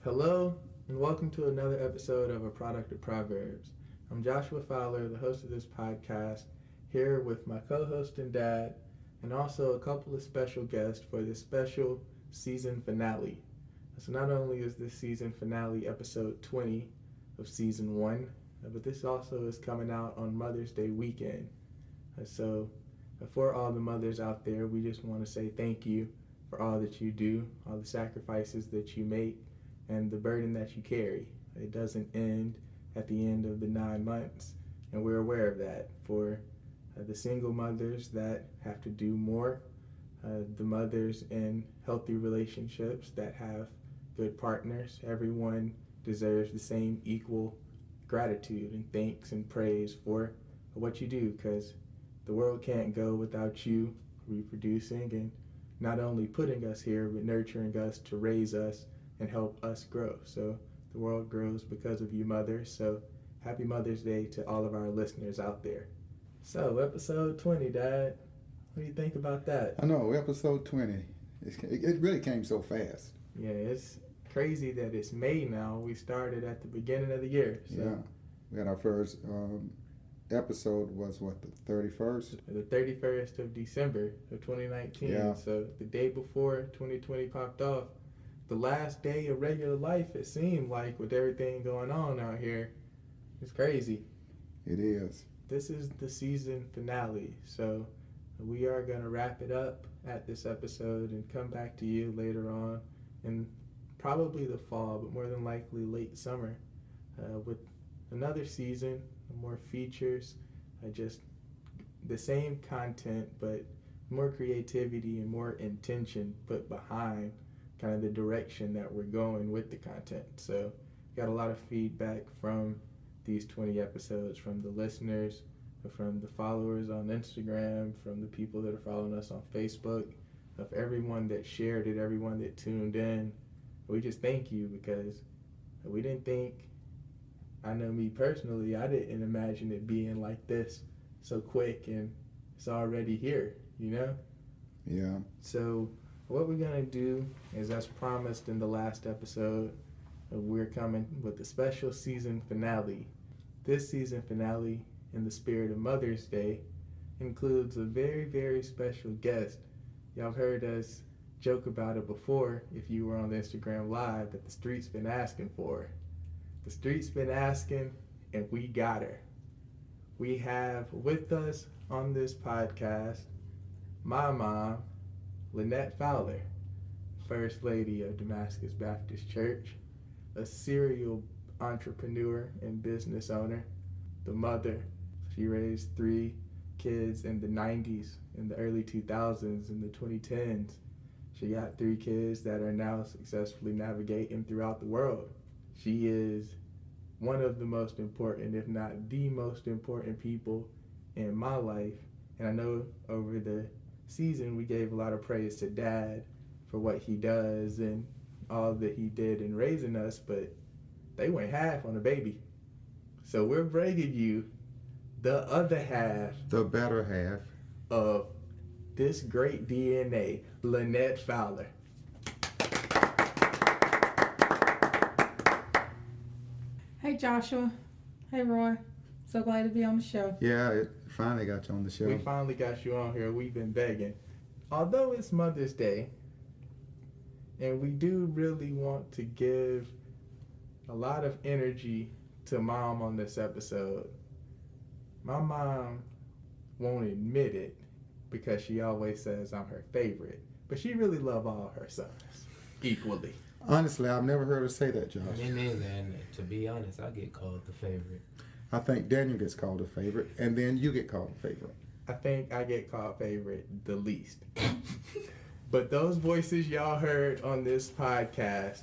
Hello, and welcome to another episode of A Product of Proverbs. I'm Joshua Fowler, the host of this podcast, here with my co-host and dad, and also a couple of special guests for this special season finale. So not only is this season finale episode 20 of season 1, but this also is coming out on Mother's Day weekend. So for all the mothers out there, we just want to say thank you for all that you do, all the sacrifices that you make, and the burden that you carry. It doesn't end at the end of the 9 months, and we're aware of that. For the single mothers that have to do more, the mothers in healthy relationships that have good partners, everyone deserves the same equal gratitude and thanks and praise for what you do, because the world can't go without you reproducing and not only putting us here, but nurturing us to raise us and help us grow. So the world grows because of you mothers. So happy Mother's Day to all of our listeners out there. So episode 20, Dad, what do you think about that? I know, episode 20. It really came so fast. Yeah, it's crazy that it's May now. We started at the beginning of the year. So. Yeah, we had our first episode was what, the 31st? The 31st of December of 2019. Yeah. So the day before 2020 popped off. The last day of regular life, it seemed like, with everything going on out here. It's crazy. It is. This is the season finale, so we are going to wrap it up at this episode and come back to you later on in probably the fall, but more than likely late summer, with another season, more features, just the same content, but more creativity and more intention put behind kind of the direction that we're going with the content. So got a lot of feedback from these 20 episodes from the listeners, from the followers on Instagram, from the people that are following us on Facebook, of everyone that shared it, everyone that tuned in. We just thank you, because we didn't think, I know me personally, I didn't imagine it being like this so quick, and it's already here, you know? Yeah. So what we're going to do is, as promised in the last episode, we're coming with a special season finale. This season finale, in the spirit of Mother's Day, includes a very, very special guest. Y'all have heard us joke about it before, if you were on the Instagram Live, that the street's been asking for her. The street's been asking, and we got her. We have with us on this podcast my mom, Lynette Fowler, First Lady of Damascus Baptist Church, a serial entrepreneur and business owner, the mother. She raised 3 kids in the 90s, in the early 2000s, in the 2010s. She got 3 kids that are now successfully navigating throughout the world. She is one of the most important, if not the most important people in my life. And I know over the season we gave a lot of praise to Dad for what he does and all that he did in raising us, but they went half on the baby. So we're bringing you the other half, The better half. of this great DNA, Lynette Fowler. Hey Joshua. Hey Roy. So glad to be on the show. Yeah, it finally got you on the show. We finally got you on here. We've been begging. Although it's Mother's Day, and we do really want to give a lot of energy to Mom on this episode, my mom won't admit it because she always says I'm her favorite, but she really loves all her sons equally. Honestly, I've never heard her say that, Josh. Me neither, and to be honest, I get called the favorite. I think Daniel gets called a favorite, and then you get called a favorite. I think I get called favorite the least. But those voices y'all heard on this podcast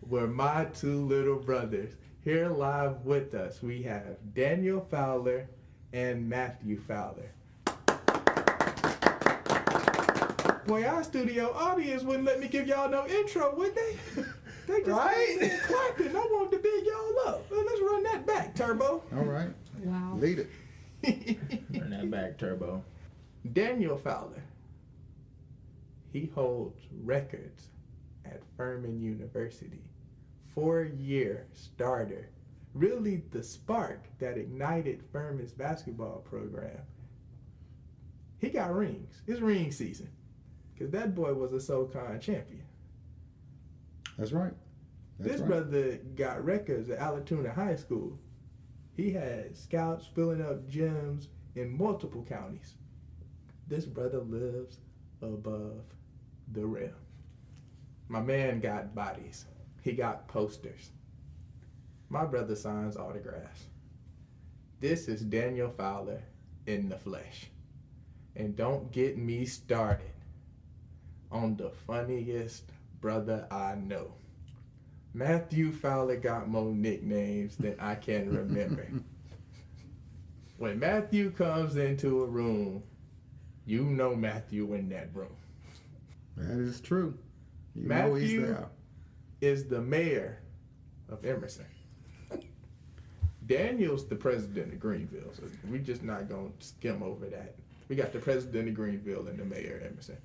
were my 2 little brothers. Here live with us, we have Daniel Fowler and Matthew Fowler. Boy, our studio audience wouldn't let me give y'all no intro, would they? They just Right? clapping. I wanted to big y'all up. Well, let's run that back, Turbo. All right. Wow. Lead it. Run that back, Turbo. Daniel Fowler. He holds records at Furman University 4-year starter, really the spark that ignited Furman's basketball program. He got rings. It's ring season. Because that boy was a SoCon champion. That's right. This brother got records at Alatoona High School. He had scouts filling up gyms in multiple counties. This brother lives above the rim. My man got bodies. He got posters. My brother signs autographs. This is Daniel Fowler in the flesh. And don't get me started on the funniest brother I know. Matthew Fowler got more nicknames than I can remember. When Matthew comes into a room, you know Matthew in that room. That is true. You know he's Matthew there. is the mayor of Emerson. Daniel's the president of Greenville, so we're just not going to skim over that. We got the president of Greenville and the mayor of Emerson.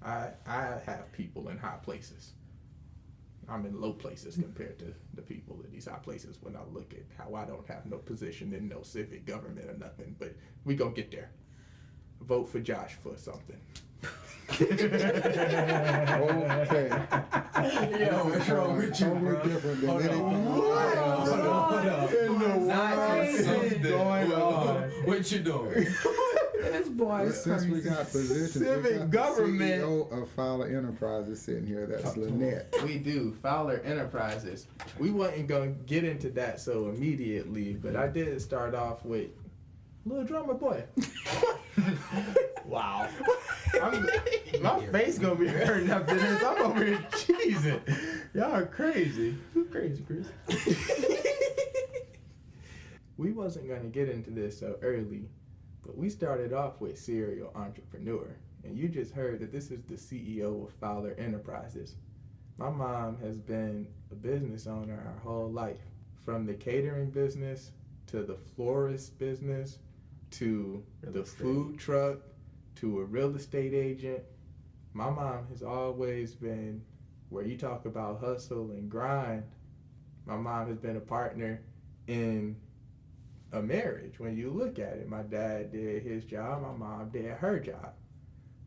I have people in high places. I'm in low places compared to the people in these high places when I look at how I don't have no position in no civic government or nothing, but we gonna get there. Vote for Josh for something. Okay. Yo, what's wrong with you, Totally bro? different than Hold on. anything. Hold on. Not just something going on? What you doing? This boy But is since we crazy. got positions, Civic we got government. the CEO of Fowler Enterprises sitting here. That's Lynette. We do. Fowler Enterprises. We wasn't gonna get into that so immediately, but I did start off with Little Drummer Boy. Wow. My face gonna be hurting after this. I'm over here cheesing. Y'all are crazy. You crazy, Chris. We wasn't gonna get into this so early, but we started off with serial entrepreneur. And you just heard that this is the CEO of Fowler Enterprises. My mom has been a business owner her whole life. From the catering business, to the florist business, to the food truck, to a real estate agent. My mom has always been, where you talk about hustle and grind, my mom has been a partner in a marriage. When you look at it, my dad did his job, my mom did her job.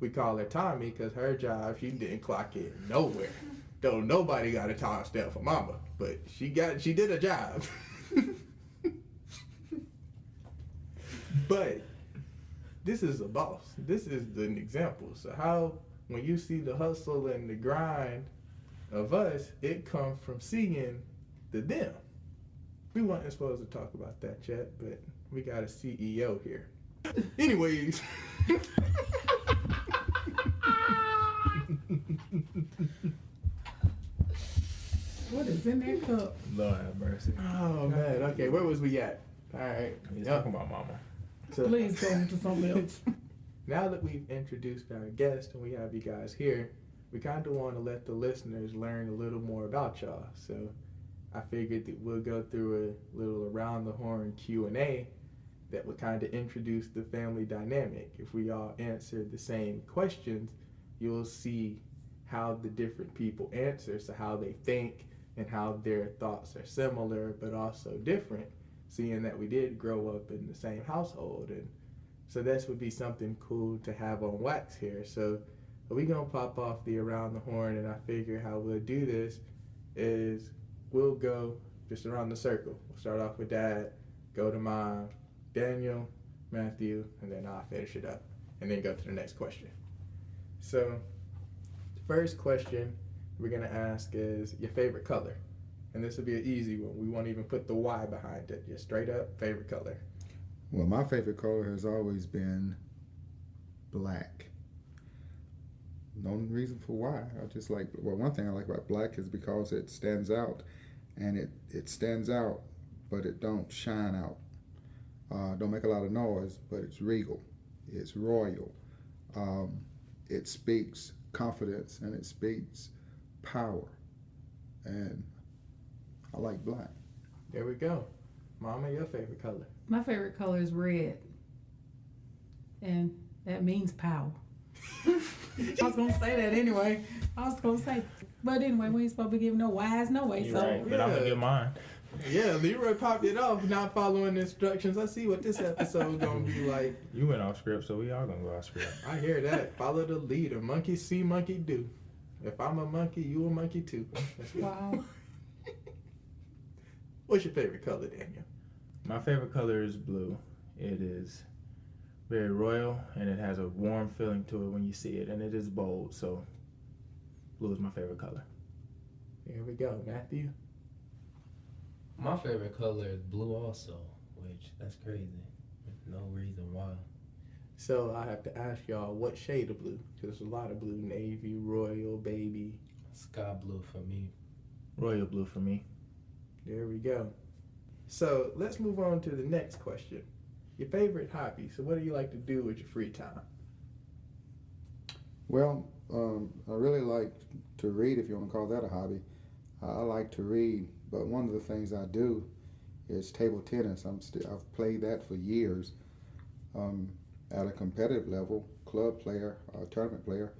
We call her Tommy because her job, she didn't clock in nowhere. Though nobody got a time stamp for mama, but she did a job. But this is a boss. This is an example. So how, when you see the hustle and the grind of us, it comes from seeing the them. We weren't supposed to talk about that, Chet, but we got a CEO here. Anyways. What is in that cup? Lord have mercy. Oh, man. Okay, where was we at? All right. He's talking about mama. So, Please go into something else. now that we've introduced our guest and we have you guys here, we kind of want to let the listeners learn a little more about y'all. So I figured that we'll go through a little around the horn Q&A that would kind of introduce the family dynamic. If we all answer the same questions, you'll see how the different people answer, so how they think and how their thoughts are similar but also different, seeing that we did grow up in the same household. And so this would be something cool to have on wax here. So we're going to pop off the around the horn, and I figure how we'll do this is we'll go just around the circle. We'll start off with Dad, go to Mom, Daniel, Matthew, and then I'll finish it up and then go to the next question. So the first question we're going to ask is your favorite color. And this will be an easy one. We won't even put the Y behind it. Just straight up favorite color. Well, my favorite color has always been black. No reason for why. I just like, well, one thing I like about black is because it stands out, and it stands out, but it don't shine out. Don't make a lot of noise, but it's regal. It's royal. It speaks confidence, and it speaks power. And I like black. There we go. Mama, your favorite color? My favorite color is red. And that means power. I was going to say that anyway. I was going to say. But anyway, we ain't supposed to be giving no whys, no way. You're So right, but I'm gonna get mine. Yeah, Leroy popped it off, not following the instructions. I see what this episode gonna be like. You went off script, so we all gonna go off script. I hear that. Follow the leader. Monkey see, monkey do. If I'm a monkey, you a monkey too. That's good. wow. What's your favorite color, Daniel? My favorite color is blue. It is very royal, and it has a warm feeling to it when you see it, and it is bold. So, blue is my favorite color. Here we go, Matthew. My favorite color is blue also, which that's crazy. No reason why. So I have to ask y'all, what shade of blue? Because there's a lot of blue: navy, royal, baby. Sky blue for me. Royal blue for me. There we go. So let's move on to the next question. Your favorite hobby. So what do you like to do with your free time? Well, I really like to read, if you want to call that a hobby. I like to read, but one of the things I do is table tennis. I've played that for years at a competitive level, club player, tournament player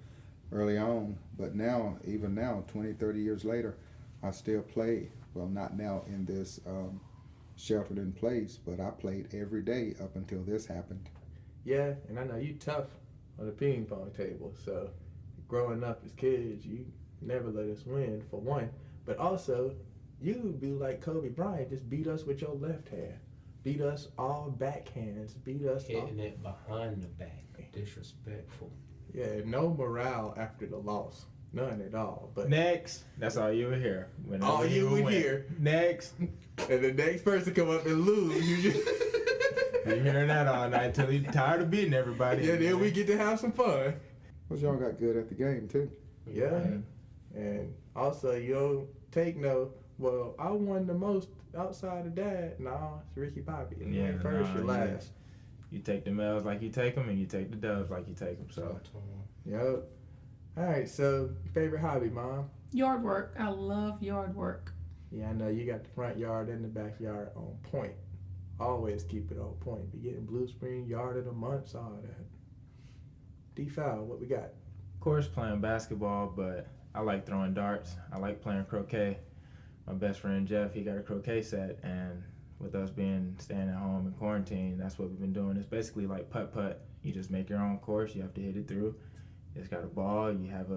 early on. But now, even now, 20, 30 years later, I still play. Well, not now in this sheltered in place, but I played every day up until this happened. Yeah, and I know you tough on the ping pong table. So growing up as kids, you never let us win, for one. But also, you be like Kobe Bryant, just beat us with your left hand. Beat us all backhands. Beat us all. Hitting it behind the back. Disrespectful. Yeah, no morale after the loss. None at all. But Next. That's all you would hear. Whenever all you would hear. Next. And the next person come up and lose. You just You're hearing that all night until you're tired of beating everybody. yeah, then we get to have some fun. But y'all got good at the game too. Yeah. Right. And also, you don't take no, well, I won the most outside of that. No, it's Ricky Bobby. You Yeah, ain't first, nah, you're yeah. last. You take the L's like you take them, and you take the doves like you take them. So, Talk to 'em. Yep. All right, so favorite hobby, Mom? Yard work. I love yard work. Yeah, I know you got the front yard and the backyard on point. Always keep it on point. Be getting Blue Spring Yard of the Months, all that. D-Foul, what we got? of course, playing basketball, but I like throwing darts. I like playing croquet. My best friend Jeff, he got a croquet set, and with us staying at home in quarantine, that's what we've been doing. It's basically like putt-putt. You just make your own course. You have to hit it through. It's got a ball. You have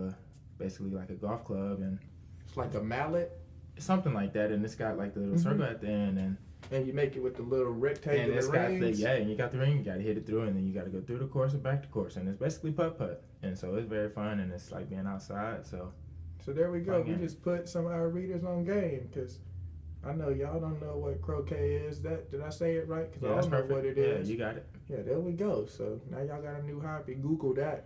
basically like a golf club, and It's like a mallet, it's something like that. And it's got like the little circle at the end, and and you make it with the little and rectangular it's got rings. and you got the ring. You got to hit it through, and then you got to go through the course and back to course, and it's basically putt-putt. And so it's very fun, and it's like being outside. So So there we go. Fun We game. just put some of our readers on game because I know y'all don't know what croquet is. Did I say it right? Because yeah, I that's don't know perfect. what it is. Yeah, you got it. Yeah, there we go. So now y'all got a new hobby. Google that.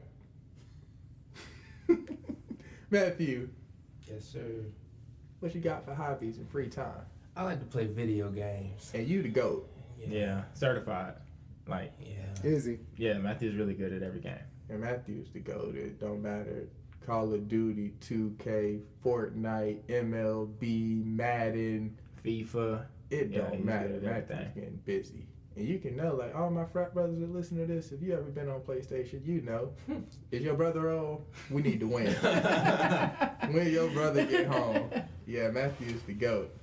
Matthew, Yes, sir. what you got for hobbies and free time? I like to play video games. And you the GOAT. Yeah, certified. Like, Yeah. Izzy. yeah, Matthew's really good at every game. And Matthew's the GOAT. It don't matter. Call of Duty, 2K, Fortnite, MLB, Madden. FIFA. It Yeah, don't he's matter. good at Matthew's everything. getting busy. And you can know, like, all my frat brothers that listen to this, if you ever been on PlayStation, you know. Is your brother on? We need to win. When your brother get home. Yeah, Matthew's the GOAT.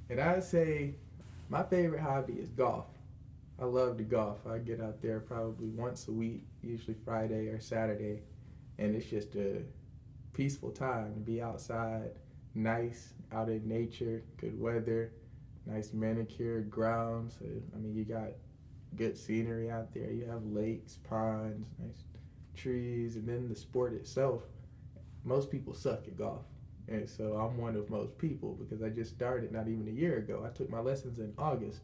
And I'd say my favorite hobby is golf. I love to golf. I get out there probably once a week, usually Friday or Saturday. And it's just a peaceful time to be outside, nice, out in nature, good weather. Nice manicured grounds. I mean, you got good scenery out there. You have lakes, ponds, nice trees, and then the sport itself. Most people suck at golf, and so I'm one of most people because I just started not even a year ago. I took my lessons in August,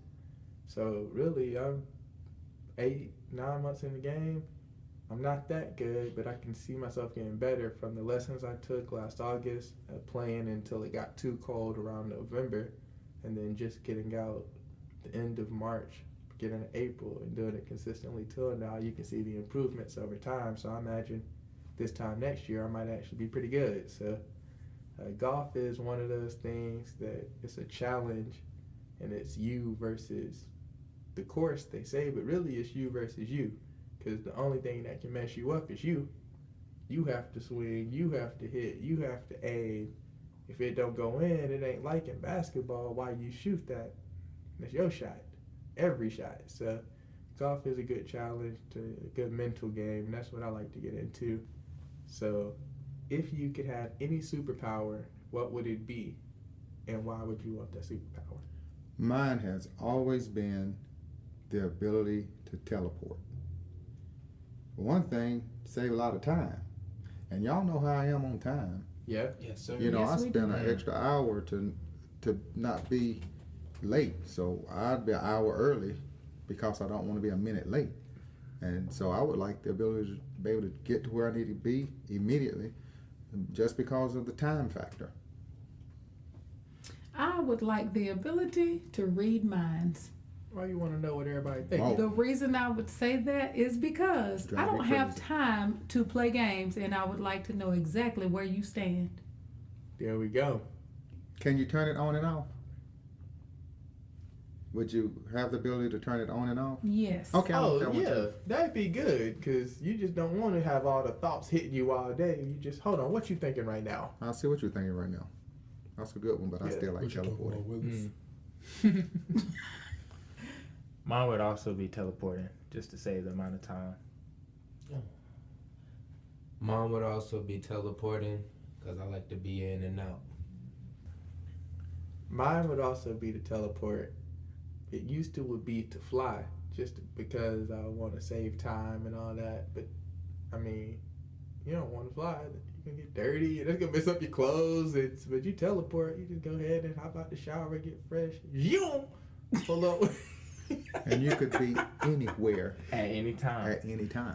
so really I'm 8, 9 months in the game. I'm not that good, but I can see myself getting better from the lessons I took last August, playing until it got too cold around November. And then just getting out the end of March, beginning of April, and doing it consistently till now, you can see the improvements over time. So I imagine this time next year, I might actually be pretty good. So golf is one of those things that it's a challenge, and it's you versus the course, they say, but really it's you versus you. Because the only thing that can mess you up is you. You have to swing, you have to hit, you have to aim, if it don't go in, it ain't like in basketball. Why you shoot that? That's your shot, every shot. So golf is a good challenge, to a good mental game, and that's what I like to get into. So if you could have any superpower, what would it be, and why would you want that superpower? Mine has always been the ability to teleport. For one thing, save a lot of time. And y'all know how I am on time. Yep. Yes, sir. You know, Yes, I we spend do. an extra hour to not be late. So I'd be an hour early because I don't want to be a minute late. And so I would like the ability to be able to get to where I need to be immediately just because of the time factor. I would like the ability to read minds. Why you want to know what everybody thinks? Oh. The reason I would say that is because Drive I me don't have crazy. time to play games, and I would like to know exactly where you stand. There we go. Can you turn it on and off? Would you have the ability to turn it on and off? Yes. Okay. Oh that one yeah, too. that'd be good, because you just don't want to have all the thoughts hitting you all day. You just hold on. What you thinking right now? I see what you're thinking right now. That's a good one, but I Yeah. still like teleporting. Mine would also be teleporting, just to save the amount of time. Mine would also be teleporting because I like to be in and out. Mine would also be to teleport. It used to would be to fly, just because I want to save time and all that. But I mean, you don't want to fly. You can get dirty, and it's gonna mess up your clothes. But you teleport. You just go ahead and hop out the shower, get fresh. You pull up. And you could be anywhere At any time. at any time.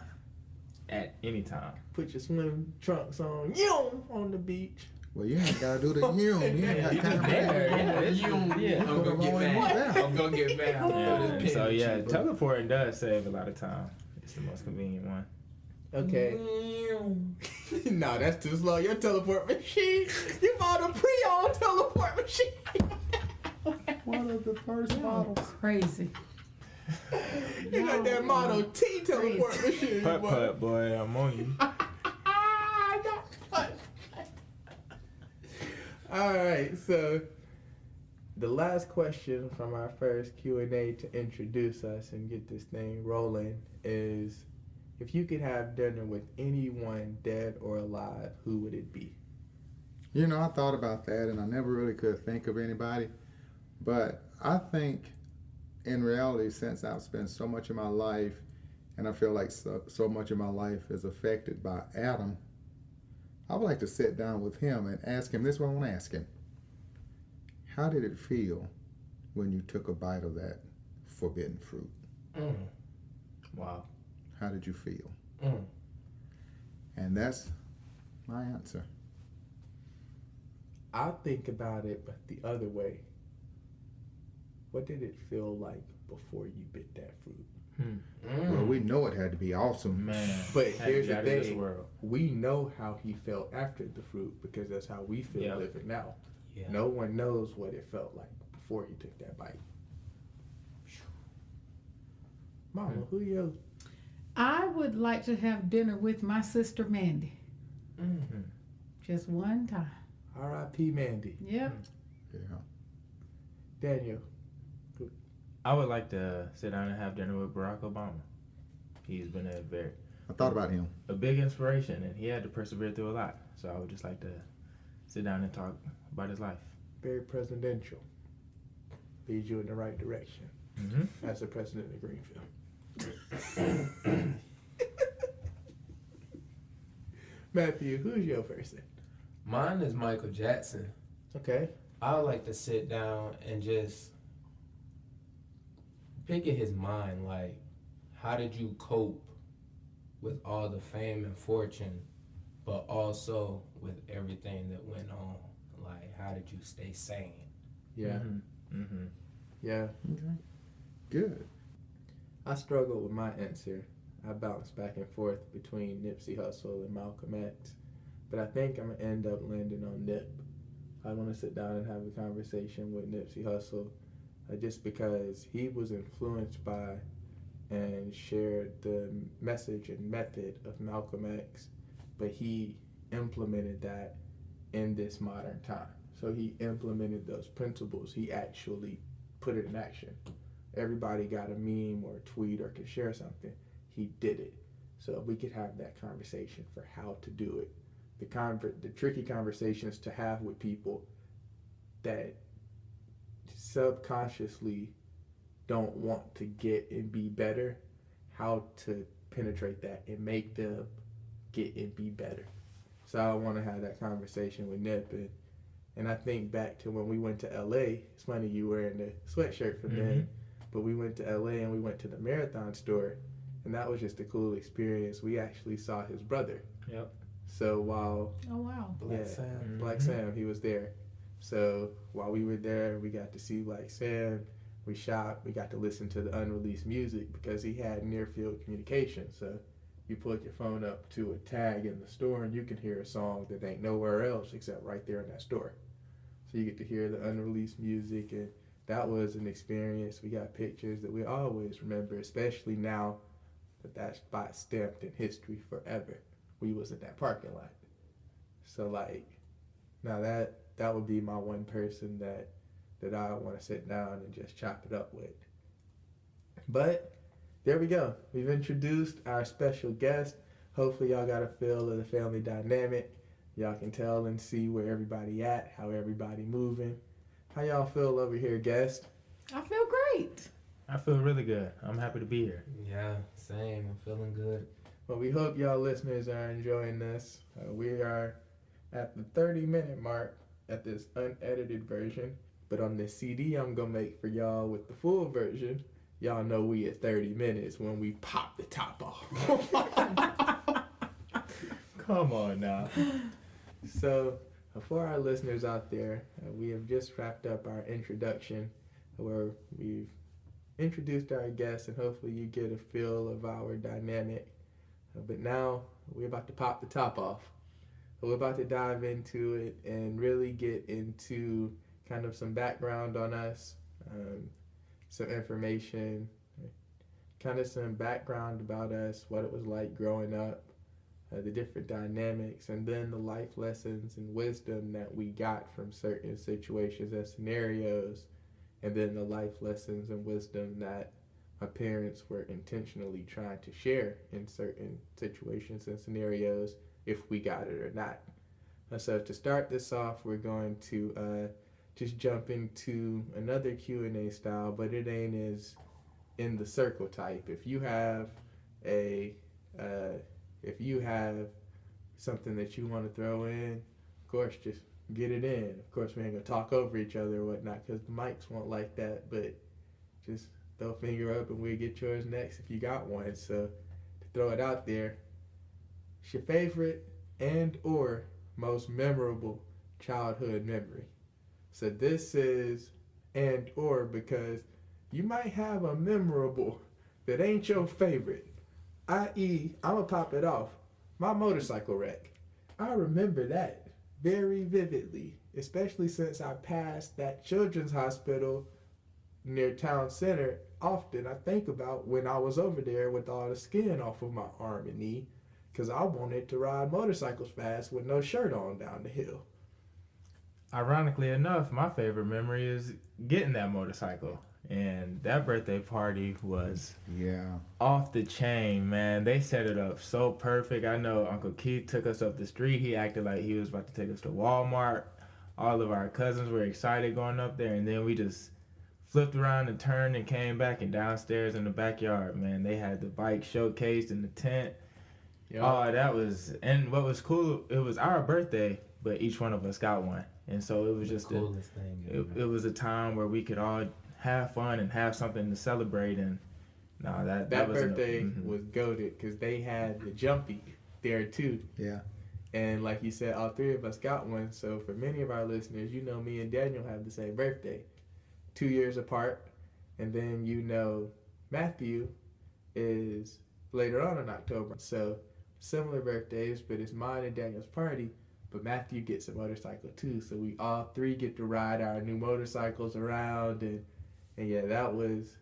At any time. Put your swim trunks on. You on the beach. Well, you ain't got to do the you. You ain't got time for that. I'm gonna get Put mad. them I'm gonna get mad. I'm Yeah, gonna and so yeah, teleporting does save a lot of time. It's the most convenient one. Okay. No, that's too slow. Your teleport machine. You bought a pre-owned teleport machine. One of the first models. Crazy. You got that Model T teleport machine. Putt boy. putt, boy, I'm on you. All right, so the last question from our first Q&A to introduce us and get this thing rolling is, if you could have dinner with anyone, dead or alive, who would it be? You know, I thought about that and I never really could think of anybody. But I think in reality, since I've spent so much of my life and I feel like so much of my life is affected by Adam, I would like to sit down with him and ask him, this is what I want to ask him. How did it feel when you took a bite of that forbidden fruit? Wow. How did you feel? And that's my answer. I'll think about it, but the other way. What did it feel like before you bit that fruit? Well, we know it had to be awesome. Man. But had to here's be the out of this thing. world. We know how he felt after the fruit, because that's how we feel Yep. living now. Yeah. No one knows what it felt like before you took that bite. Mama, who you? I would like to have dinner with my sister Mandy. Just one time. R.I.P. Mandy. Yep. Yeah. Daniel. I would like to sit down and have dinner with Barack Obama. He's been I thought about him. a big inspiration, and he had to persevere through a lot. So I would just like to sit down and talk about his life. Very presidential. Leads you in the right direction. As the president of Greenfield. Matthew, who's your person? Mine is Michael Jackson. Okay. I would like to sit down and just pick at his mind, like, how did you cope with all the fame and fortune, but also with everything that went on? Like, how did you stay sane? Yeah. Yeah. Okay. Good. I struggle with my answer. I bounce back and forth between Nipsey Hussle and Malcolm X, but I think I'm gonna end up landing on Nip. I want to sit down and have a conversation with Nipsey Hussle, just because he was influenced by and shared the message and method of Malcolm X, but he implemented that in this modern time. So he implemented those principles. He actually put it in action. Everybody got a meme or a tweet or could share something. He did it. So we could have that conversation for how to do it. The tricky conversations to have with people that subconsciously don't want to get and be better, how to penetrate that and make them get and be better. So I want to have that conversation with Nip, and I think back to when we went to LA. It's funny you wearing the sweatshirt from then, but we went to LA and we went to the Marathon store, and that was just a cool experience. We actually saw his brother. Yep. So while Black Sam, he was there. So while we were there, we got to see Black Sam. We shopped. We got to listen to the unreleased music because he had near field communication. So you put your phone up to a tag in the store and you can hear a song that ain't nowhere else except right there in that store. So you get to hear the unreleased music, and that was an experience. We got pictures that we always remember, especially now that spot stamped in history forever. We was in that parking lot. So like, now that would be my one person that I want to sit down and just chop it up with. But there we go. We've introduced our special guest. Hopefully y'all got a feel of the family dynamic. Y'all can tell and see where everybody at, how everybody moving. How y'all feel over here, guest? I feel great. I feel really good. I'm happy to be here. Yeah, same. I'm feeling good. Well, we hope y'all listeners are enjoying this. We are at the 30-minute mark at this unedited version. But on this CD I'm going to make for y'all with the full version, y'all know we at 30 minutes when we pop the top off. Come on now. So, for our listeners out there, we have just wrapped up our introduction where we've introduced our guests, and hopefully you get a feel of our dynamic. But now we're about to pop the top off. We're about to dive into it and really get into kind of some background on us, some information, kind of some background about us, what it was like growing up, the different dynamics, and then the life lessons and wisdom that we got from certain situations and scenarios, and then the life lessons and wisdom that my parents were intentionally trying to share in certain situations and scenarios, if we got it or not. So to start this off, we're going to just jump into another Q&A style, but it ain't as in the circle type. If you have something that you want to throw in, of course, just get it in. Of course, we ain't gonna talk over each other or whatnot, because the mics won't like that, but just throw a finger up and we'll get yours next if you got one. So to throw it out there, it's your favorite and or most memorable childhood memory. So this is and or because you might have a memorable that ain't your favorite. i.e., I'm going to pop it off. My motorcycle wreck. I remember that very vividly, especially since I passed that children's hospital near town center. Often I think about when I was over there with all the skin off of my arm and knee, because I wanted to ride motorcycles fast with no shirt on down the hill. Ironically enough, my favorite memory is getting that motorcycle. And that birthday party was off the chain, man. They set it up so perfect. I know Uncle Keith took us up the street. He acted like he was about to take us to Walmart. All of our cousins were excited going up there. And then we just flipped around and turned and came back. And downstairs in the backyard, man, they had the bike showcased in the tent. Yep. Oh, that was... And what was cool, it was our birthday, but each one of us got one. And so it was just the coolest thing. It was a time where we could all have fun and have something to celebrate. And that birthday was goated because they had the jumpy there too. Yeah. And like you said, all three of us got one. So for many of our listeners, you know, me and Daniel have the same birthday, 2 years apart. And then you know Matthew is later on in October. So similar birthdays, but it's mine and Daniel's party. But Matthew gets a motorcycle too, so we all three get to ride our new motorcycles around, and yeah, that was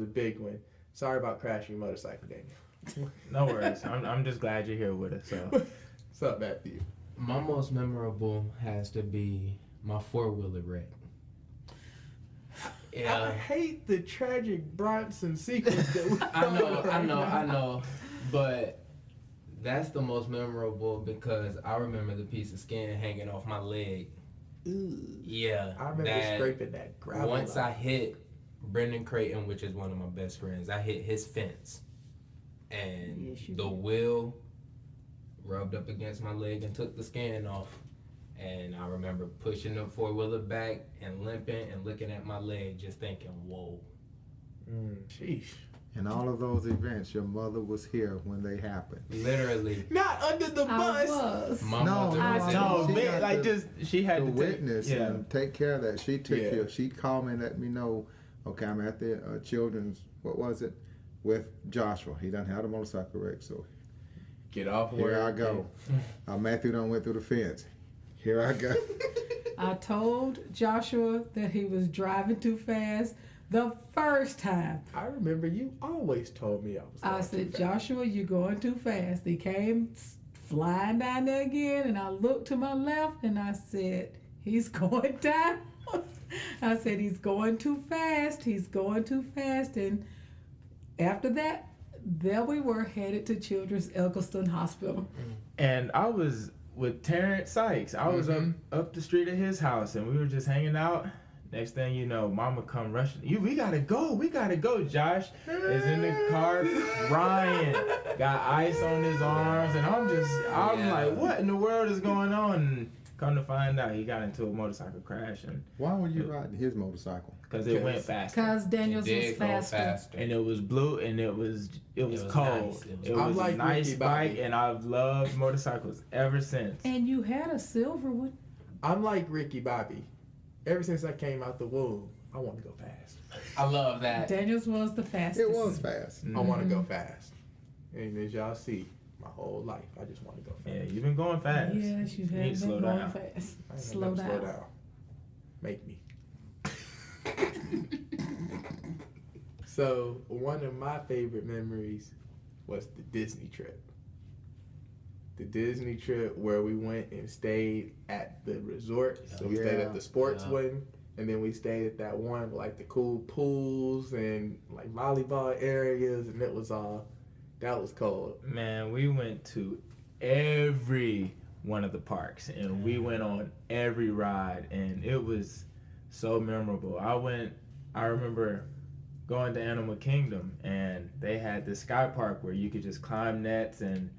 a big one. Sorry about crashing your motorcycle, Daniel. No worries. I'm just glad you're here with us. So, what's up, Matthew? My most memorable has to be my 4-wheeler wreck. I Yeah, hate the tragic Bronson sequence that we I know, but that's the most memorable because I remember the piece of skin hanging off my leg. Yeah, I remember scraping that gravel. Once I hit Brendan Creighton, which is one of my best friends, I hit his fence, and Yes, you the did. wheel rubbed up against my leg and took the skin off. And I remember pushing the 4-wheeler back and limping and looking at my leg, just thinking, "Whoa." Sheesh. And all of those events, your mother was here when they happened. Literally, Not under the I bus. was. my No, mother I was No, She man, got like the- just she had The to witness take, and take care of that. She took Yeah. care. She called me and let me know. Okay, I'm at the children's. What was it? With Joshua. He done had a motorcycle wreck, so Get off here work. I go. Matthew done went through the fence. Here I go. I told Joshua that he was driving too fast the first time. I remember you always told me I was. I going said, too fast. Joshua, you're going too fast. He came flying down there again, and I looked to my left, and I said, he's going down. I said, he's going too fast. He's going too fast. And after that, there we were headed to Children's Eggleston Hospital. And I was with Terrence Sykes. I was up the street at his house, and we were just hanging out. Next thing you know, Mama come rushing. We gotta go. Josh is in the car crying, got ice on his arms, and I'm Yeah. like, what in the world is going on? And come to find out, he got into a motorcycle crash, and Why were you riding his motorcycle? because it went faster. Because Daniels It was did go faster. And it was blue, and it was was cold. nice. It was It I'm was a like nice Ricky bike, Bobby. and I've loved motorcycles ever since. And you had a silver one. I'm like Ricky Bobby. Ever since I came out the womb, I want to go fast. I love that. Daniels was the fastest. It was fast. I want to go fast. And as y'all see, my whole life, I just want to go fast. Yeah, you've been going fast. Yes, you need have to slow been going down. fast. I ain't gonna Slow never down. Slow down. Make me. So one of my favorite memories was the Disney trip. The Disney trip where we went and stayed at the resort. So we stayed Yeah. at the sports Yeah. one, and then we stayed at that one with like the cool pools and like volleyball areas, and it was all that was cold. Man, we went to every one of the parks, and we went on every ride, and it was so memorable. I remember going to Animal Kingdom, and they had this sky park where you could just climb nets and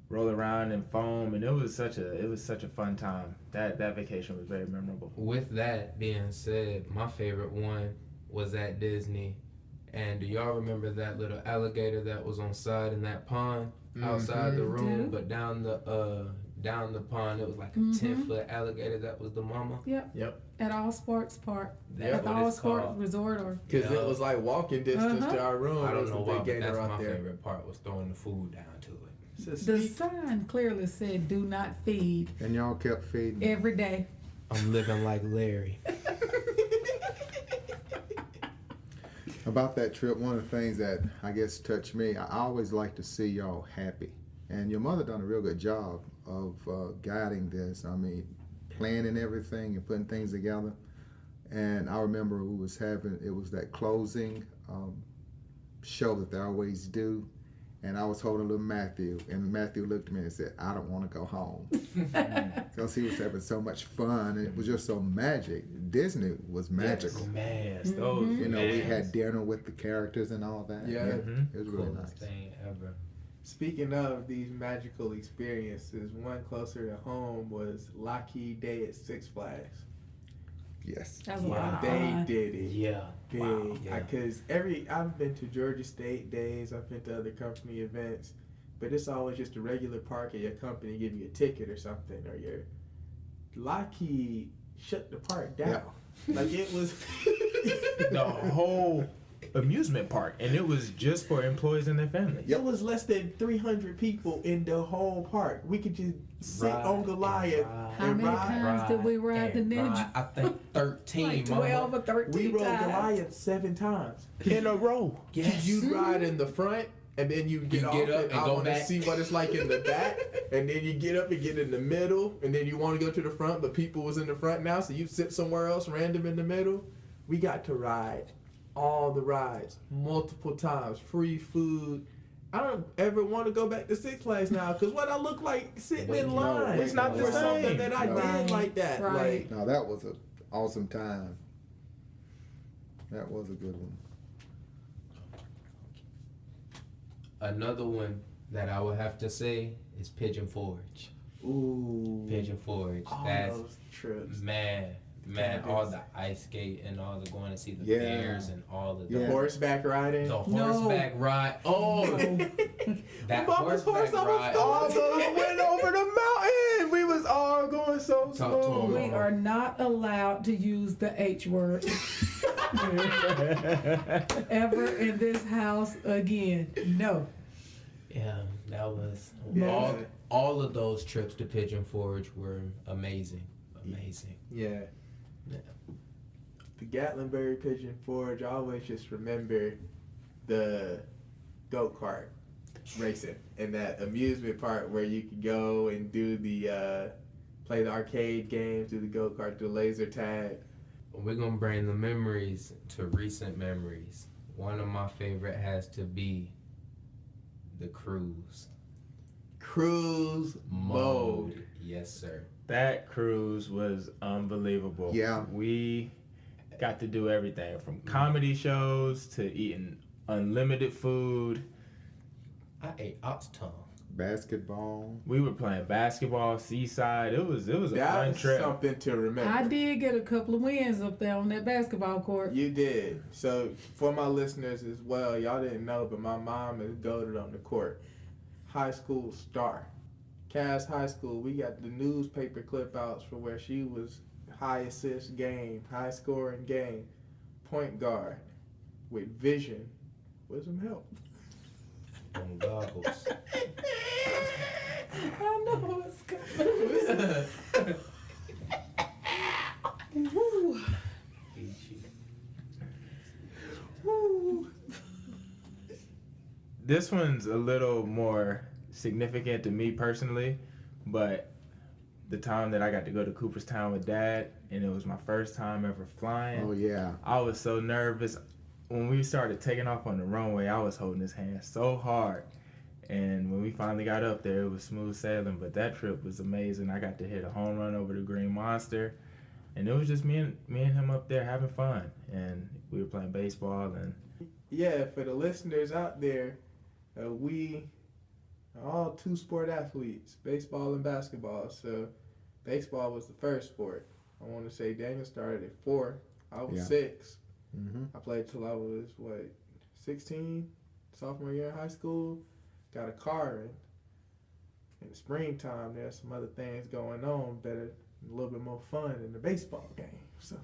roll around in foam, and it was such a fun time. That vacation was very memorable. With that being said, my favorite one was at Disney. And do y'all remember that little alligator that was on side in that pond outside the room, Do. but down the pond it was like a 10-foot alligator that was the mama? At All Sports Park. That's At the what All it's Sports called. Resort or Because Yeah. it was like walking distance to our room. I There don't was know a why, big but gator that's out my there. favorite part was throwing the food down to it. So the speak- sign clearly said do not feed And y'all kept feeding. every day. I'm living like Larry. About that trip, one of the things that I guess touched me, I always like to see y'all happy. And your mother done a real good job of guiding this. I mean, planning everything and putting things together. And I remember it was that closing show that they always do. And I was holding little Matthew, and Matthew looked at me and said, I don't want to go home. Because he was having so much fun, and it was just so magic. Disney was magical. Yes, those. You know, we yes. had dinner with the characters and all that. Yeah. It was really Coolest nice. thing ever. Speaking of these magical experiences, one closer to home was Lockheed Day at Six Flags. Yes. That was a Wow. lot of They fun. did it Yeah. big. Wow. Yeah. Because I've been to Georgia State days, I've been to other company events, but it's always just a regular park and your company give you a ticket or something, or your Lockheed shut the park down. Like it was The whole amusement park, and it was just for employees and their families. It was less than 300 people in the whole park. We could just sit Ride on Goliath. How and many ride. times did we ride the and ninja? ride. I think 13. Like mama. 12 or 13 We rode times. Goliath 7 times. In a row. Yes. You'd ride in the front, and then you get off get up it. and I go want to back. see what it's like in the back, and then you get up and get in the middle, and then you want to go to the front, but people was in the front now, so you sit somewhere else random in the middle. We got to ride all the rides multiple times, free food. I don't ever want to go back to Six Flags now because what I look like sitting in line. it's not the for something same. that I No. did like that. Right. Like, Now that was an awesome time. That was a good one. Another one that I would have to say is Pigeon Forge. ooh, Pigeon Forge. all That's those trips. man, Can't all miss. the ice skate and all the going to see the Yeah. bears and all of The the horseback riding. the horseback ride. Oh, that My mama's horseback horse, I was ride. going- All those went over the mountain. We was all going so Talk to slow. him. We are not allowed to use the H word ever in this house again. No. Yeah, that was Yeah. all of those trips to Pigeon Forge were amazing. Amazing. Yeah. Yeah. The Gatlinburg Pigeon Forge, I always just remember the go-kart racing and that amusement part where you could go and do the play the arcade games, do the go-kart, do laser tag. We're gonna bring the memories to recent memories. One of my favorite has to be the cruise Cruise mode. Yes, sir. That cruise was unbelievable. Yeah. We got to do everything from comedy shows to eating unlimited food. I ate ox tongue. Basketball. We were playing basketball, seaside. It was a fun That's trip. something to remember. I did get a couple of wins up there on that basketball court. You did. So for my listeners as well, y'all didn't know, but my mom is goated on the court. High school star. Cass High School, we got the newspaper clip outs for where she was high assist game, high scoring game, point guard with vision with some help. On goggles. I know it's coming. Woo. This one's a little more significant to me personally, but the time that I got to go to Cooperstown with Dad, and it was my first time ever flying. Oh yeah. I was so nervous. When we started taking off on the runway, I was holding his hand so hard. And when we finally got up there, it was smooth sailing. But that trip was amazing. I got to hit a home run over the Green Monster. And it was just me and him up there having fun. And we were playing baseball. And Yeah, for the listeners out there, we are all two sport athletes, baseball and basketball. So baseball was the first sport. I want to say Daniel started at 4. I was Yeah. 6. Mm-hmm. I played till I was, 16? Sophomore year in high school. Got a car, and in the springtime, there's some other things going on, better, a little bit more fun than the baseball game. So,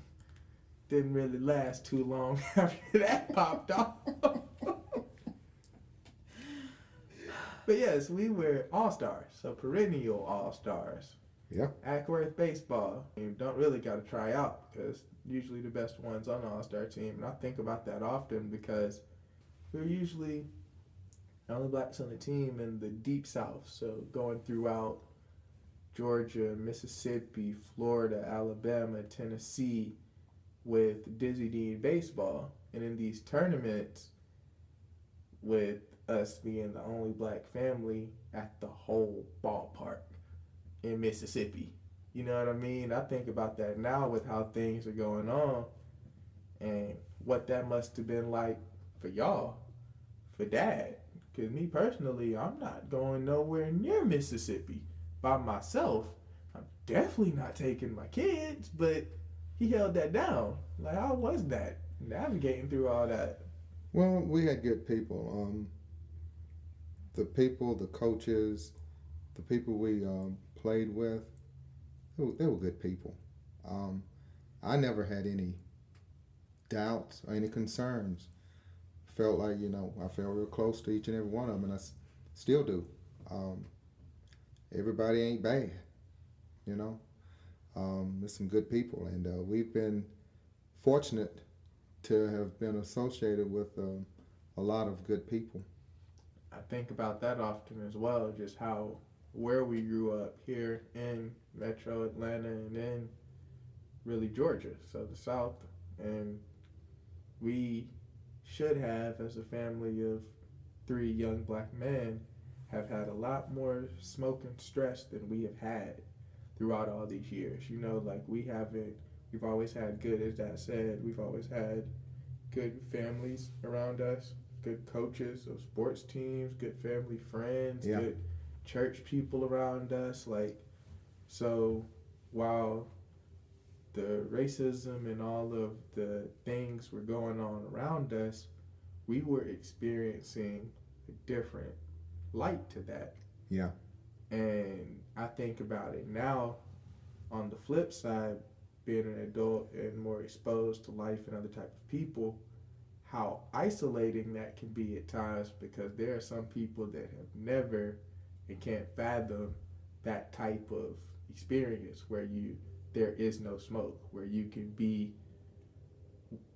didn't really last too long after that popped off. But yes, we were all-stars, so perennial all-stars. Yeah. Ackworth baseball. You don't really got to try out because usually the best ones on the all-star team. And I think about that often because we're usually the only blacks on the team in the deep south. So going throughout Georgia, Mississippi, Florida, Alabama, Tennessee with Dizzy Dean baseball. And in these tournaments with us being the only black family at the whole ballpark in Mississippi. You know what I mean? I think about that now with how things are going on and what that must have been like for y'all, for Dad. Because me personally, I'm not going nowhere near Mississippi by myself. I'm definitely not taking my kids, but he held that down. Like, how was that? Navigating through all that. Well, we had good people. The people, the coaches, the people we played with, they were good people. I never had any doubts or any concerns. Felt like, I felt real close to each and every one of them, and I still do. Everybody ain't bad, There's some good people, and we've been fortunate to have been associated with a lot of good people. I think about that often as well, just how where we grew up here in Metro Atlanta and in really Georgia, so the South, and we should have, as a family of three young black men, have had a lot more smoke and stress than we have had throughout all these years. You know, like we've always had good, as Dad said, we've always had good families around us, good coaches of sports teams, good family friends, Yeah. good church people around us. Like, so while the racism and all of the things were going on around us, we were experiencing a different light to that. Yeah. And I think about it now on the flip side, being an adult and more exposed to life and other type of people, how isolating that can be at times, because there are some people that have never and can't fathom that type of experience where there is no smoke, where you can be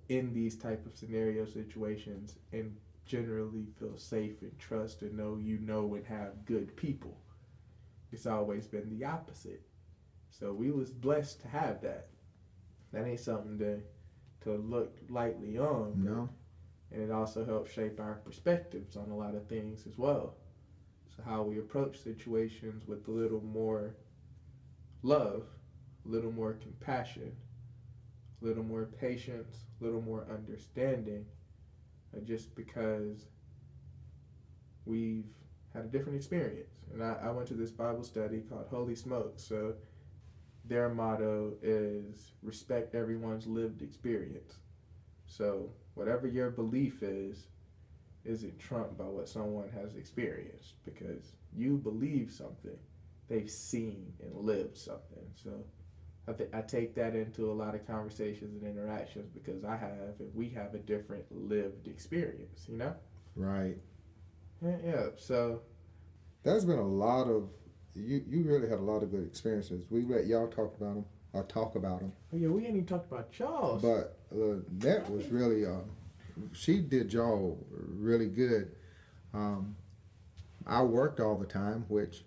in these type of scenario situations and generally feel safe and trust and know and have good people. It's always been the opposite. So we was blessed to have that. That ain't something to look lightly on. No. And it also helps shape our perspectives on a lot of things as well. So how we approach situations with a little more love, a little more compassion, a little more patience, a little more understanding, just because we've had a different experience. And I went to this Bible study called Holy Smoke. So their motto is respect everyone's lived experience. So whatever your belief isn't trumped by what someone has experienced, because you believe something, they've seen and lived something. So I take that into a lot of conversations and interactions, because we have a different lived experience, you know? Right. Yeah. So There's been a lot of, you really had a lot of good experiences. We let y'all talk about them. oh yeah, we ain't even talked about y'all. But Lynette was really, she did y'all really good. I worked all the time, which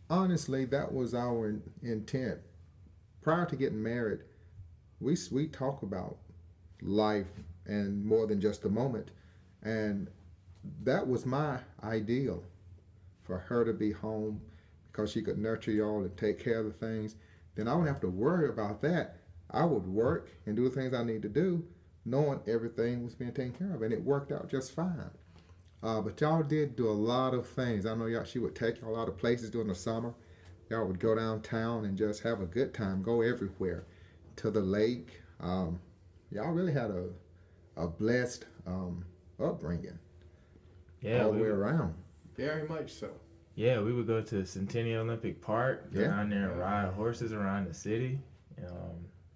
honestly, that was our intent. Prior to getting married, we talk about life and more than just the moment. And that was my ideal, for her to be home because she could nurture y'all and take care of the things. Then I wouldn't have to worry about that. I would work and do the things I need to do, knowing everything was being taken care of, and it worked out just fine. But y'all did do a lot of things. I know she would take y'all a lot of places during the summer. Y'all would go downtown and just have a good time, go everywhere, to the lake. Y'all really had a blessed upbringing, Yeah, all the way around. Very much so. Yeah, we would go to Centennial Olympic Park, go Yeah. down there and ride horses around the city.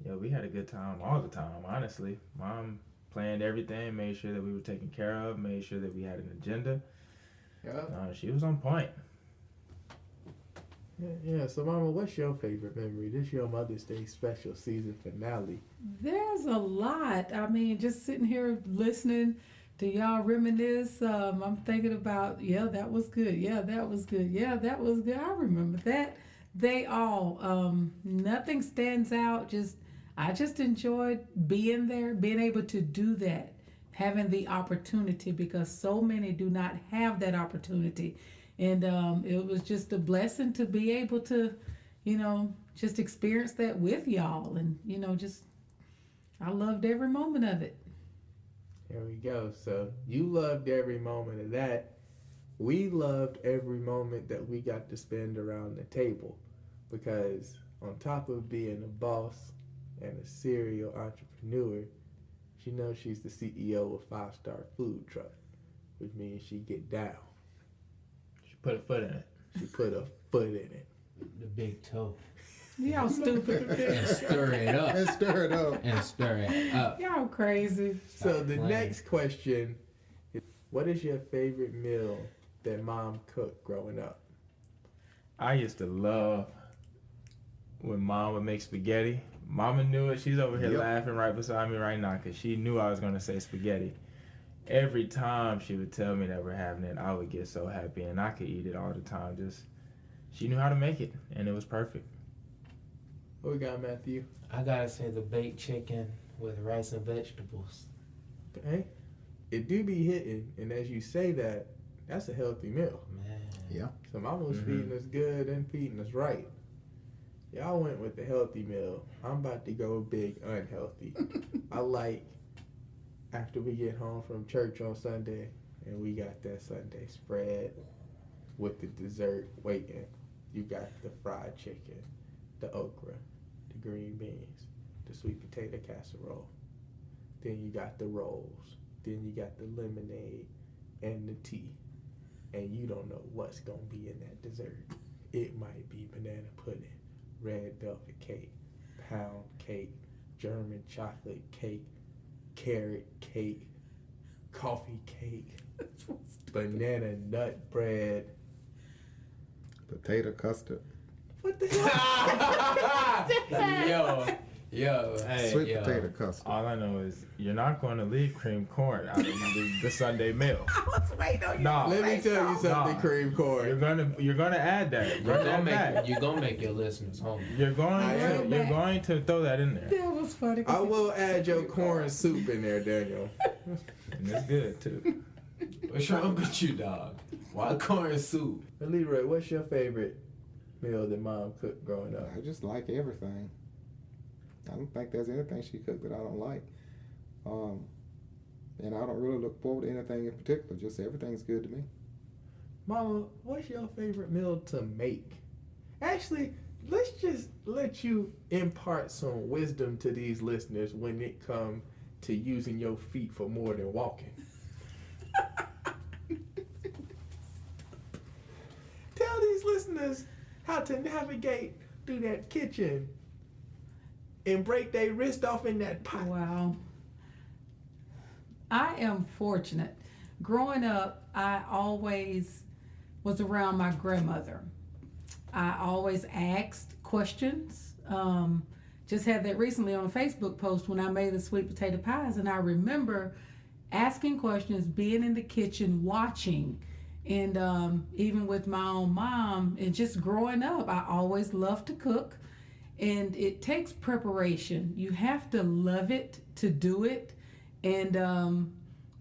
Yeah, we had a good time all the time, honestly. Mom planned everything, made sure that we were taken care of, made sure that we had an agenda. Yeah. She was on point. Yeah. So Mama, what's your favorite memory? This your Mother's Day special season finale. There's a lot. I mean, just sitting here listening to y'all reminisce. I'm thinking about, yeah, that was good. Yeah, that was good. Yeah, that was good. I remember that. They all, nothing stands out. I just enjoyed being there, being able to do that, having the opportunity, because so many do not have that opportunity. And it was just a blessing to be able to, just experience that with y'all. And, I loved every moment of it. There we go. So you loved every moment of that. We loved every moment that we got to spend around the table, because on top of being a boss and a serial entrepreneur, she knows she's the CEO of 5-star food truck, which means she get down. She put a foot in it. She put a foot in it. The big toe. Y'all stupid. And stir it up. And stir it up. And stir it up. Y'all crazy. So Stop the playing. next question is, what is your favorite meal that Mom cooked growing up? I used to love when Mom would make spaghetti. Mama knew it. She's over here Yep. laughing right beside me right now because she knew I was going to say spaghetti. every time she would tell me that we're having it, I would get so happy, and I could eat it all the time. Just she knew how to make it, and it was perfect. What we got, Matthew? I gotta say the baked chicken with rice and vegetables. Okay. It do be hitting, and as you say that, that's a healthy meal. Man. Yeah. So mama was Mhm. feeding us good and feeding us right. Y'all went with the healthy meal. I'm about to go big unhealthy. I like after we get home from church on Sunday and we got that Sunday spread with the dessert waiting. You got the fried chicken, the okra, the green beans, the sweet potato casserole. Then you got the rolls. Then you got the lemonade and the tea. And you don't know what's going to be in that dessert. It might be banana pudding, red velvet cake, pound cake, German chocolate cake, carrot cake, coffee cake, banana nut bread. Potato custard. What the hell? Yo, Hey, Sweet yo. potato custard. All I know is you're not going to leave cream corn out of the Sunday meal. I was waiting on you. Nah. Let me tell you something, Nah. cream corn. You're gonna add that. Run that back. You're gonna make your listeners hungry. You're I am. going to throw that in there, That was funny. I will add your corn soup in there, Daniel. and it's good too. What's wrong with you, dog? Why corn soup? Leroy, what's your favorite meal that mom cooked growing up? I just like everything. I don't think there's anything she cooked that I don't like. And I don't really look forward to anything in particular. Just everything's good to me. Mama, what's your favorite meal to make? Actually, let's just let you impart some wisdom to these listeners when it comes to using your feet for more than walking. Tell these listeners how to navigate through that kitchen and break their wrist off in that pot. Wow. I am fortunate. Growing up, I always was around my grandmother. I always asked questions. Just had that recently on a Facebook post when I made the sweet potato pies, and I remember asking questions, being in the kitchen, watching, and even with my own mom, and just growing up, I always loved to cook. And it takes preparation. You have to love it to do it, and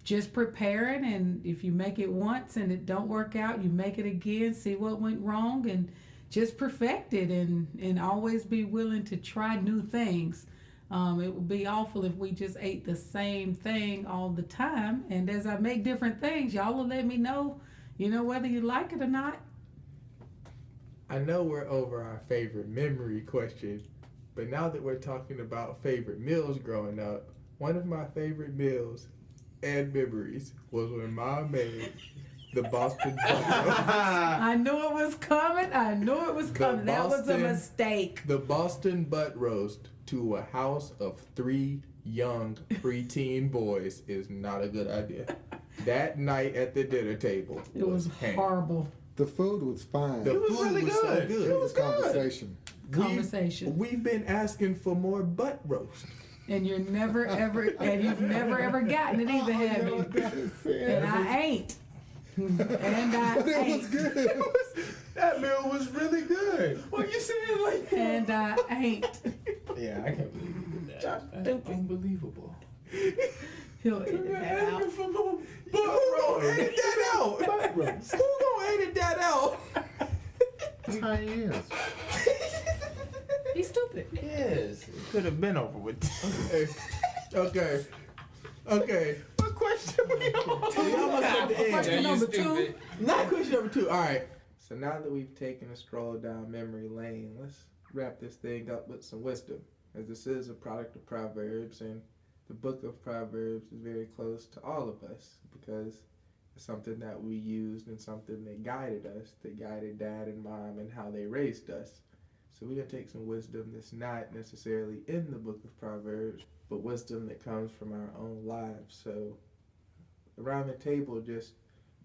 just preparing. And if you make it once and it don't work out, you make it again, see what went wrong, and just perfect it, and always be willing to try new things. It would be awful if we just ate the same thing all the time. And as I make different things, y'all will let me know, whether you like it or not. I know we're over our favorite memory question, but now that we're talking about favorite meals growing up, one of my favorite meals and memories was when Mom made the Boston butt roast. I knew it was coming. That was a mistake. The Boston butt roast to a house of 3 young preteen boys is not a good idea. That night at the dinner table, It was ham. horrible. The food was fine. The It was food really was so good. good. It was conversation. Conversation. We've been asking for more butt roast. And you've never ever gotten it either, have you? And I ain't. And I But it was ain't. good. That meal was really good. Why you saying like that? And I ain't. Yeah, I can't believe that. That's unbelievable. He'll edit that out. For more butt roast. Edit that out. Butt roast. Who gonna edit that out? That's how he is. He's stupid. Yes, it could have been over with. Okay. What question we on? We almost at the end. Question number 2. Not question number 2. All right. So now that we've taken a stroll down memory lane, let's wrap this thing up with some wisdom. As this is a product of Proverbs, and the book of Proverbs is very close to all of us because it's something that we used and something that guided us, that guided dad and mom and how they raised us. So we're going to take some wisdom that's not necessarily in the book of Proverbs, but wisdom that comes from our own lives. So around the table, just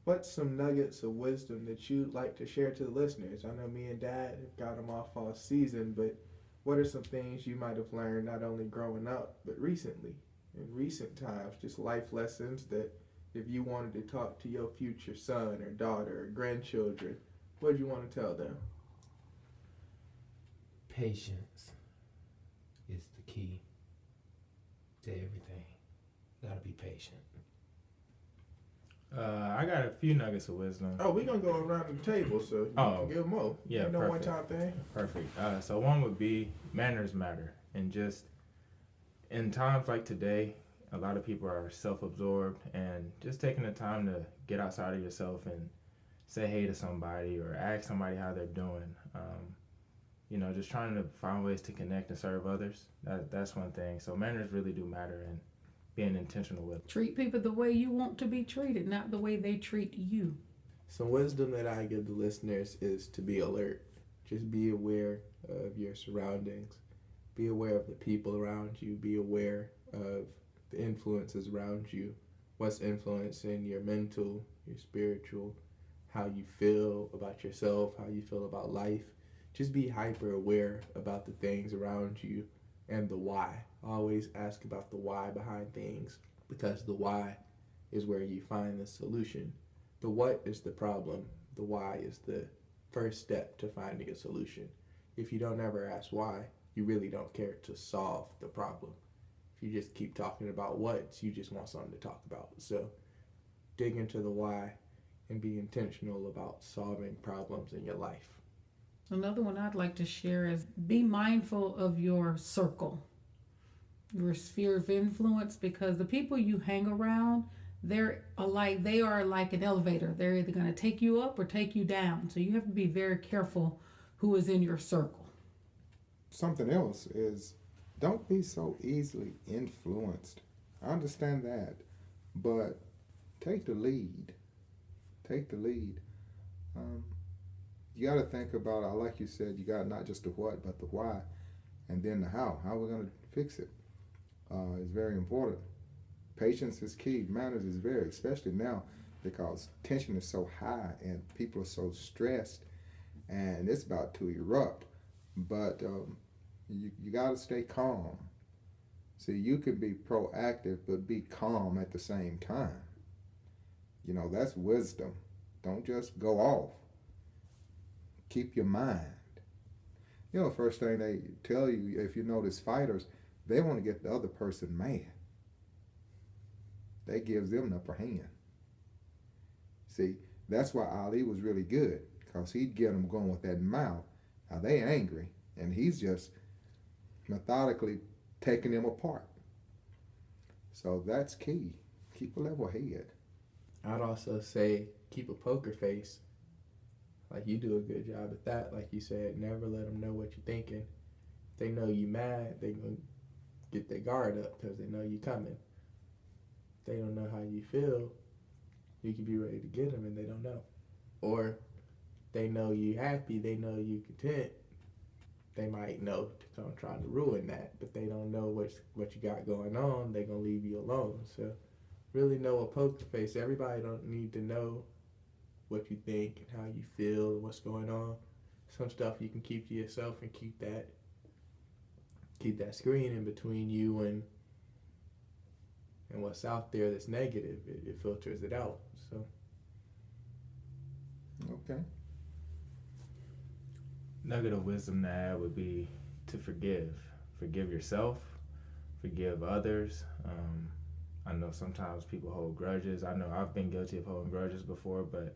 what's some nuggets of wisdom that you'd like to share to the listeners? I know me and Dad have got them off all season, but what are some things you might have learned not only growing up, but recently, in recent times, just life lessons that if you wanted to talk to your future son or daughter or grandchildren, what would you want to tell them? Patience is the key to everything. Gotta be patient. I got a few nuggets of wisdom. Oh, we're going to go around the table, so you can give more. Yeah, Ain't no perfect. one-time thing. Perfect. So one would be manners matter. And just in times like today, a lot of people are self-absorbed, and just taking the time to get outside of yourself and say hey to somebody or ask somebody how they're doing. Just trying to find ways to connect and serve others. That's one thing. So manners really do matter, and being intentional with it. Treat people the way you want to be treated, not the way they treat you. Some wisdom that I give the listeners is to be alert. Just be aware of your surroundings. Be aware of the people around you. Be aware of the influences around you. What's influencing your mental, your spiritual, how you feel about yourself, how you feel about life. Just be hyper aware about the things around you and the why. Always ask about the why behind things, because the why is where you find the solution. The what is the problem. The why is the first step to finding a solution. If you don't ever ask why, you really don't care to solve the problem. If you just keep talking about what, you just want something to talk about. So dig into the why and be intentional about solving problems in your life. Another one I'd like to share is be mindful of your circle, your sphere of influence, because the people you hang around, they are like an elevator. They're either going to take you up or take you down. So you have to be very careful who is in your circle. Something else is don't be so easily influenced. I understand that, but take the lead. Take the lead. You got to think about, like you said, you got not just the what, but the why, and then the how. How we're going to fix it is very important. Patience is key. Manners is very, especially now because tension is so high and people are so stressed and it's about to erupt. But you got to stay calm. See, you can be proactive, but be calm at the same time. That's wisdom. Don't just go off. Keep your mind. First thing they tell you, if you notice fighters, they want to get the other person mad. That gives them the upper hand. See, that's why Ali was really good, because he'd get them going with that mouth. Now they angry, and he's just methodically taking them apart. So that's key. Keep a level head. I'd also say keep a poker face. Like, you do a good job at that. Like you said, never let them know what you're thinking. If they know you mad, they gonna get their guard up because they know you coming. If they don't know how you feel, you can be ready to get them and they don't know. Or they know you happy, they know you content. They might know to come trying to ruin that, but they don't know what you got going on. They gonna leave you alone. So really know a poker face. Everybody don't need to know what you think and how you feel and what's going on. Some stuff you can keep to yourself and keep that screen in between you and what's out there that's negative. It filters it out. So Okay. Nugget of wisdom to add would be to forgive. Forgive yourself. Forgive others. I know sometimes people hold grudges. I know I've been guilty of holding grudges before, but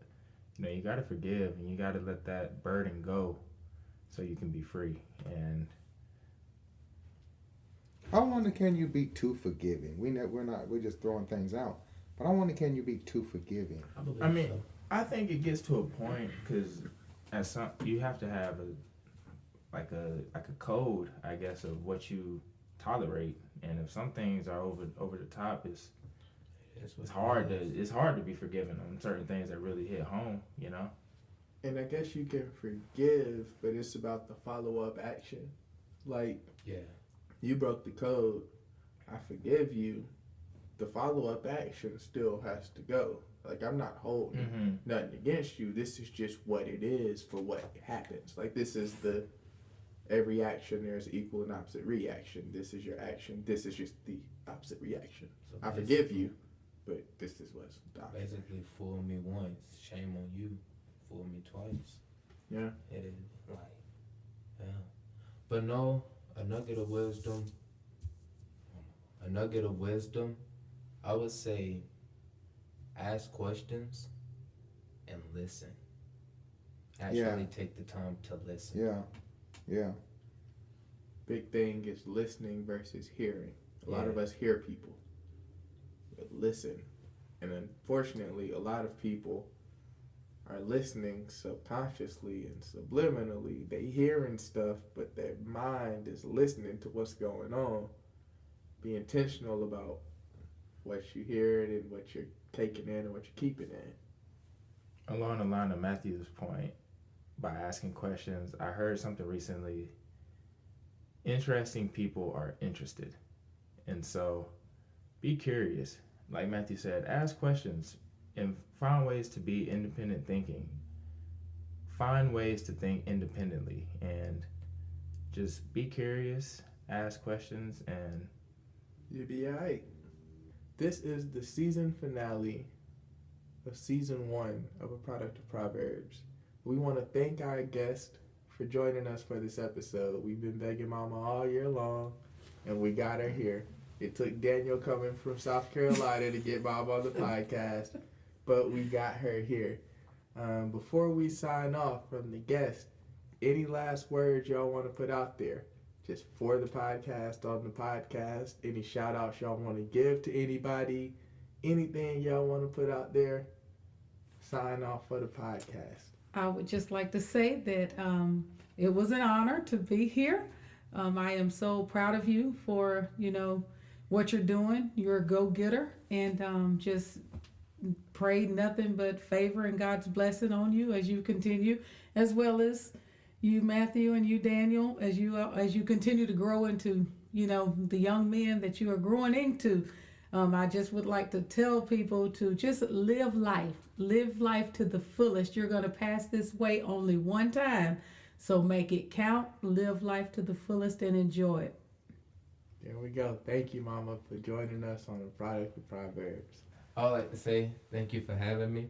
you got to forgive and you got to let that burden go so you can be free. And How long can you be too forgiving? We're just throwing things out. But how long can you be too forgiving? I believe so. I think it gets to a point because you have to have a code, I guess, of what you tolerate. And if some things are over the top, it's hard to be forgiven on certain things that really hit home, And I guess you can forgive, but it's about the follow-up action. Like, Yeah. you broke the code, I forgive you, the follow-up action still has to go. Like, I'm not holding nothing against you. This is just what it is for what happens. Like, this is every action, there's equal and opposite reaction. This is your action. This is just the opposite reaction. So I forgive you, but this is what's doctrine. Basically, fool me once, shame on you. Fool me twice. Yeah. It is like, yeah. But no, a nugget of wisdom, I would say ask questions and listen. Actually take the time to listen. Yeah. Big thing is listening versus hearing. A lot of us hear people, but listen. And unfortunately, a lot of people are listening subconsciously and subliminally. They hearing stuff, but their mind is listening to what's going on. Be intentional about what you hear and what you're taking in and what you're keeping in. Along the line of Matthew's point, by asking questions, I heard something recently. Interesting people are interested. And so be curious. Like Matthew said, ask questions and find ways to be independent thinking. Find ways to think independently and just be curious, ask questions, and you'll be alright. This is the season finale of season 1 of A Product of Proverbs. We want to thank our guest for joining us for this episode. We've been begging Mama all year long, and we got her here. It took Daniel coming from South Carolina to get Mama on the podcast, but we got her here. Before we sign off from the guest, any last words y'all want to put out there? Just for the podcast, on the podcast, any shout outs y'all want to give to anybody, anything y'all want to put out there, sign off for the podcast. I would just like to say that it was an honor to be here. I am so proud of you for, what you're doing. You're a go-getter, and just pray nothing but favor and God's blessing on you as you continue, as well as you, Matthew, and you, Daniel, as you continue to grow into, the young men that you are growing into. I just would like to tell people to just live life to the fullest. You're going to pass this way only one time, so make it count. Live life to the fullest and enjoy it. There we go. Thank you, Mama, for joining us on the Product of Proverbs. I would like to say thank you for having me.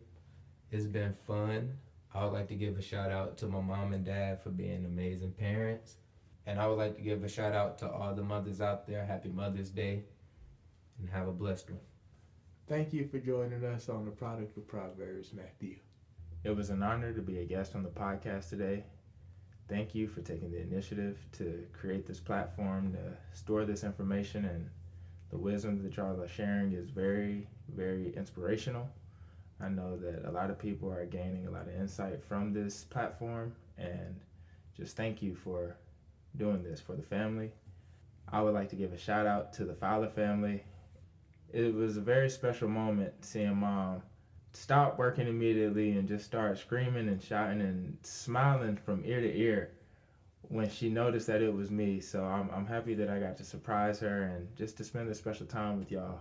It's been fun. I would like to give a shout out to my mom and dad for being amazing parents. And I would like to give a shout out to all the mothers out there. Happy Mother's Day. And have a blessed one. Thank you for joining us on the Product of Proverbs, Matthew. it was an honor to be a guest on the podcast today. Thank you for taking the initiative to create this platform, to store this information, and the wisdom that y'all are sharing is very, very inspirational. I know that a lot of people are gaining a lot of insight from this platform, and just thank you for doing this for the family. I would like to give a shout out to the Fowler family. It was a very special moment seeing Mom stop working immediately and just start screaming and shouting and smiling from ear to ear when she noticed that it was me. So I'm happy that I got to surprise her and just to spend this special time with y'all.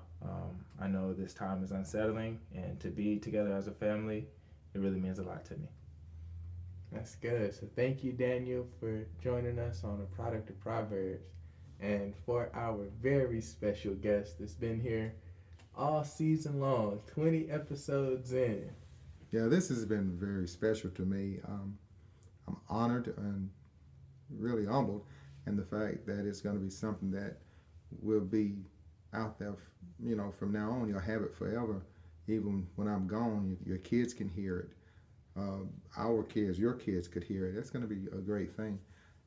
I know this time is unsettling, and to be together as a family, it really means a lot to me. That's good. So thank you, Daniel, for joining us on A Product of Proverbs. And for our very special guest that's been here all season long, 20 episodes in. Yeah, this has been very special to me. I'm honored and really humbled in the fact that it's going to be something that will be out there, from now on. You'll have it forever. Even when I'm gone, your kids can hear it. Our kids, your kids could hear it. That's going to be a great thing.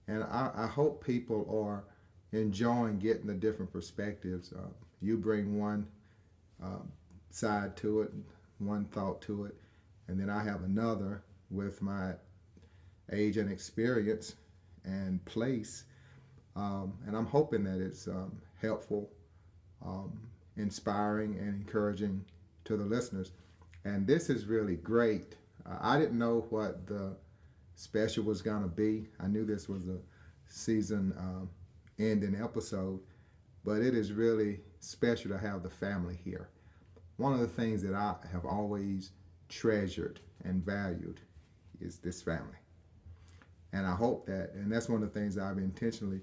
And I hope people are enjoying getting the different perspectives. You bring one side to it, one thought to it, and then I have another with my age and experience and place. And I'm hoping that it's helpful, inspiring, and encouraging to the listeners. And this is really great. I didn't know what the special was going to be. I knew this was a season ending episode, but it is really special to have the family here. One of the things that I have always treasured and valued is this family. And I hope that, and that's one of the things I've intentionally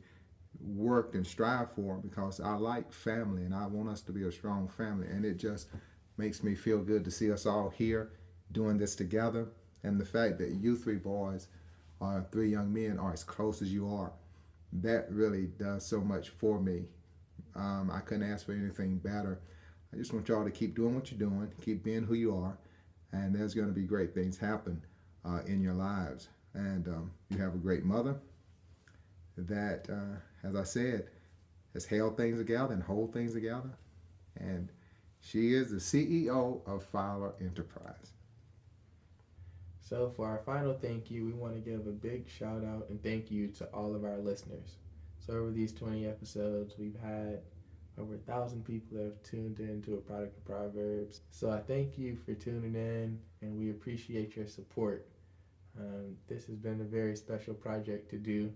worked and strived for, because I like family and I want us to be a strong family. And it just makes me feel good to see us all here doing this together. And the fact that you three boys or three young men are as close as you are, that really does so much for me. I couldn't ask for anything better. I just want y'all to keep doing what you're doing, keep being who you are, and there's going to be great things happen in your lives. And you have a great mother that, as I said, has held things together and hold things together. And she is the CEO of Fowler Enterprise. So for our final thank you, we want to give a big shout out and thank you to all of our listeners. So over these 20 episodes, we've had over 1,000 people that have tuned in to a product of Proverbs. So I thank you for tuning in, and we appreciate your support. This has been a very special project to do.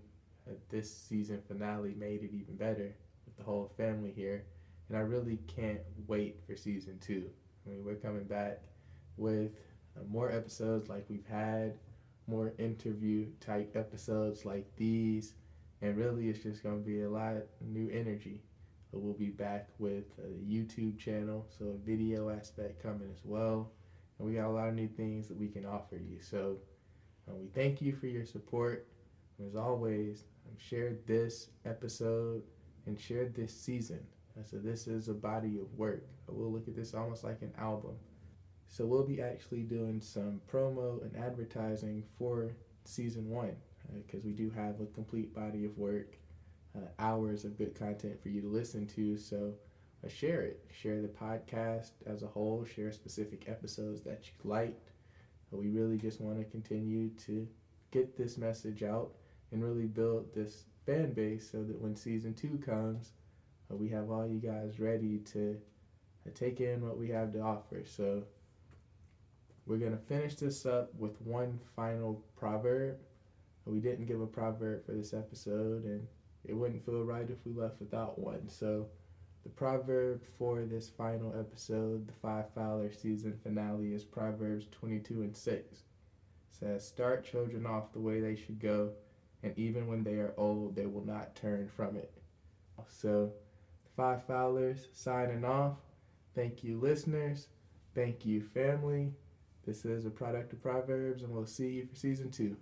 This season finale made it even better with the whole family here. And I really can't wait for season 2. I mean, we're coming back with more episodes like we've had, more interview type episodes like these, and really it's just going to be a lot of new energy. We'll be back with a YouTube channel, so a video aspect coming as well. And we got a lot of new things that we can offer you. So we thank you for your support. As always, share this episode and share this season. So this is a body of work. We'll look at this almost like an album. So we'll be actually doing some promo and advertising for season 1 because we do have a complete body of work, hours of good content for you to listen to. So share it. Share the podcast as a whole. Share specific episodes that you liked. We really just want to continue to get this message out and really build this fan base so that when season 2 comes, we have all you guys ready to take in what we have to offer. So we're going to finish this up with one final proverb. We didn't give a proverb for this episode, and it wouldn't feel right if we left without one. So the proverb for this final episode, the 5 Fowler season finale, is Proverbs 22:6. It says, "Start children off the way they should go, and even when they are old, they will not turn from it." So, the 5 Fowlers signing off. Thank you, listeners. Thank you, family. This is a product of Proverbs, and we'll see you for season 2.